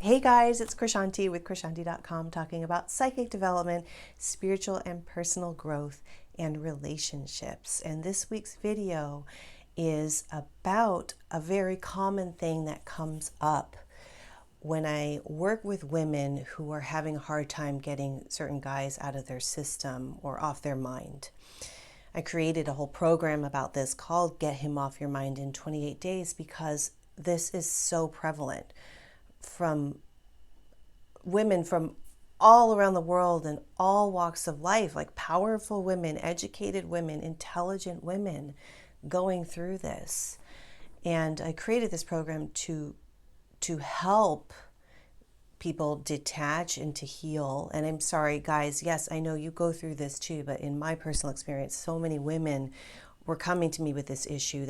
Hey guys, it's Krishanti with Krishanti.com talking about psychic development, spiritual and personal growth, and relationships. And this week's video is about a very common thing that comes up when I work with women who are having a hard time getting certain guys out of their system or off their mind. I created a whole program about this called Get Him Off Your Mind in 28 Days because this is so prevalent from women from all around the world and all walks of life, like powerful women, educated women, intelligent women going through this. And I created this program to help people detach and to heal. And I'm sorry, guys, yes, I know you go through this too, but in my personal experience, so many women were coming to me with this issue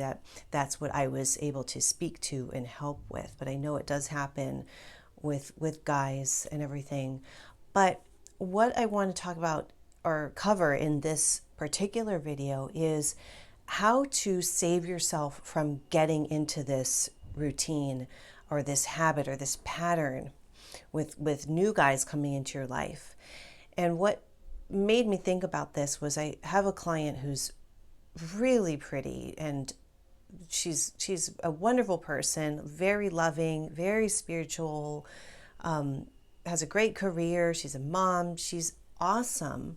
that's what I was able to speak to and help with. But I know it does happen with guys and everything. But what I want to talk about or cover in this particular video is how to save yourself from getting into this routine or this habit or this pattern with new guys coming into your life. And what made me think about this was I have a client who's really pretty, and she's a wonderful person, very loving, very spiritual, has a great career, she's a mom, she's awesome.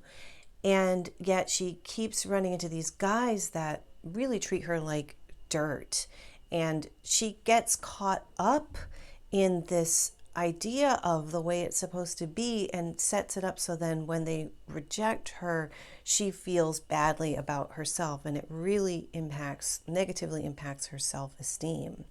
And yet she keeps running into these guys that really treat her like dirt. And she gets caught up in this idea of the way it's supposed to be and sets it up so then when they reject her, she feels badly about herself, and it really negatively impacts her self-esteem.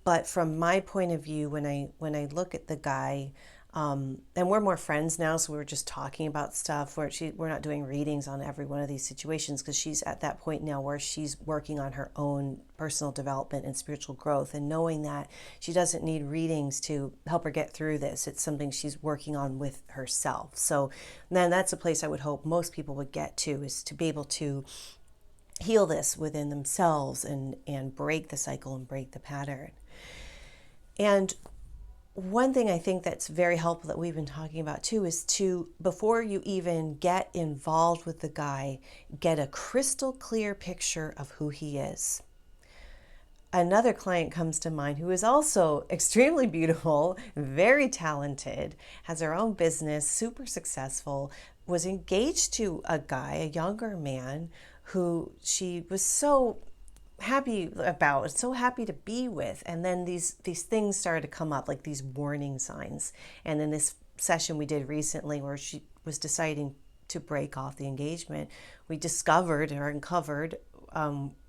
But from my point of view, when I look at the guy, and we're more friends now, so we're just talking about stuff. We're not doing readings on every one of these situations because she's at that point now where she's working on her own personal development and spiritual growth, and knowing that she doesn't need readings to help her get through this. It's something she's working on with herself. So then that's a place I would hope most people would get to, is to be able to heal this within themselves and break the cycle and break the pattern. And one thing I think that's very helpful that we've been talking about too is to, before you even get involved with the guy, get a crystal clear picture of who he is. Another client comes to mind who is also extremely beautiful, very talented, has her own business, super successful, was engaged to a guy, a younger man, who she was so happy about, so happy to be with. And then these things started to come up, like these warning signs. And in this session we did recently where she was deciding to break off the engagement, we discovered or uncovered,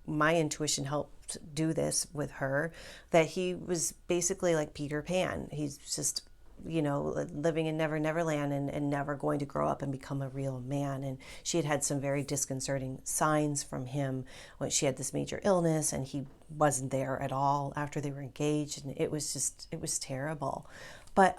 my intuition helped do this with her, that he was basically like Peter Pan. He's just living in Neverland and never going to grow up and become a real man. And she had some very disconcerting signs from him when she had this major illness, and he wasn't there at all after they were engaged. And it was terrible. But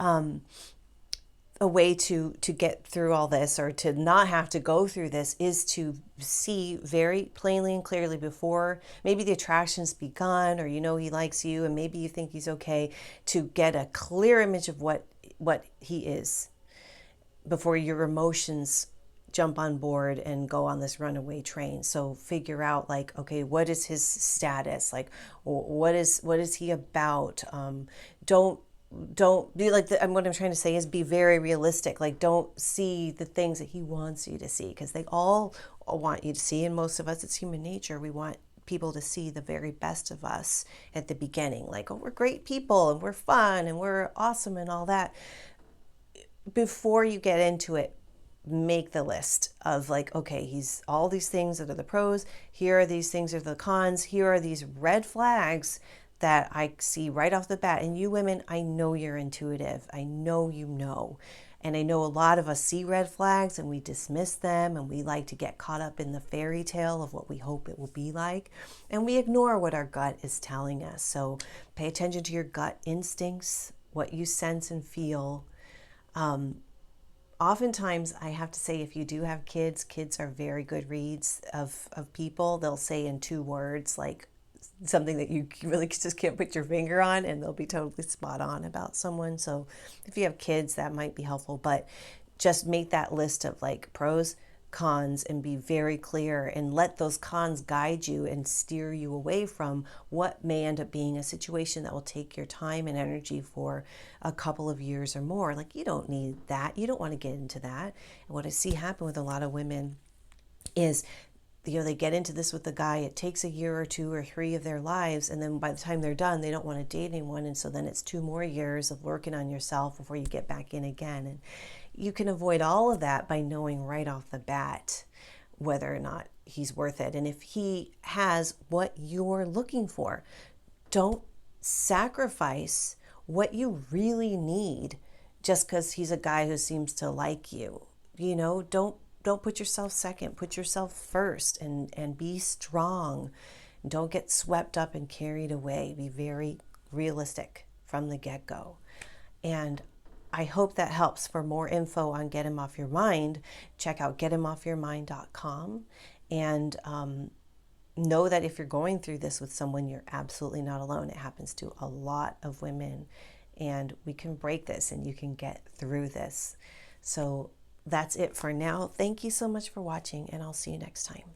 a way to get through all this, or to not have to go through this, is to see very plainly and clearly before maybe the attraction's begun, or he likes you and maybe you think he's okay, to get a clear image of what he is before your emotions jump on board and go on this runaway train. So figure out, like, okay, what is his status? Like, what is he about? Don't be like what I'm trying to say is be very realistic. Like, don't see the things that he wants you to see, because they all want you to see, and most of us, it's human nature. We want people to see the very best of us at the beginning, like, oh, we're great people and we're fun and we're awesome and all that. Before you get into it, make the list of, like, okay, he's all these things that are the pros, here are these things that are the cons, here are these red flags that I see right off the bat. And you women, I know you're intuitive. I know and I know a lot of us see red flags and we dismiss them, and we like to get caught up in the fairy tale of what we hope it will be like, and we ignore what our gut is telling us. So pay attention to your gut instincts, what you sense and feel. Oftentimes, I have to say, if you do have kids are very good reads of people. They'll say in 2 words, like, something that you really just can't put your finger on, and they'll be totally spot on about someone. So if you have kids, that might be helpful, but just make that list of like pros, cons, and be very clear, and let those cons guide you and steer you away from what may end up being a situation that will take your time and energy for a couple of years or more. Like, you don't need that. You don't want to get into that. And what I see happen with a lot of women is, they get into this with the guy, it takes a year or 2 or 3 of their lives, and then by the time they're done, they don't want to date anyone, and so then it's 2 more years of working on yourself before you get back in again. And you can avoid all of that by knowing right off the bat whether or not he's worth it, and if he has what you're looking for. Don't sacrifice what you really need just because he's a guy who seems to like you. Don't put yourself second, put yourself first, and be strong. Don't get swept up and carried away. Be very realistic from the get-go. And I hope that helps. For more info on Get Him Off Your Mind, check out gethimoffyourmind.com. And know that if you're going through this with someone, you're absolutely not alone. It happens to a lot of women, and we can break this, and you can get through this. So that's it for now. Thank you so much for watching, and I'll see you next time.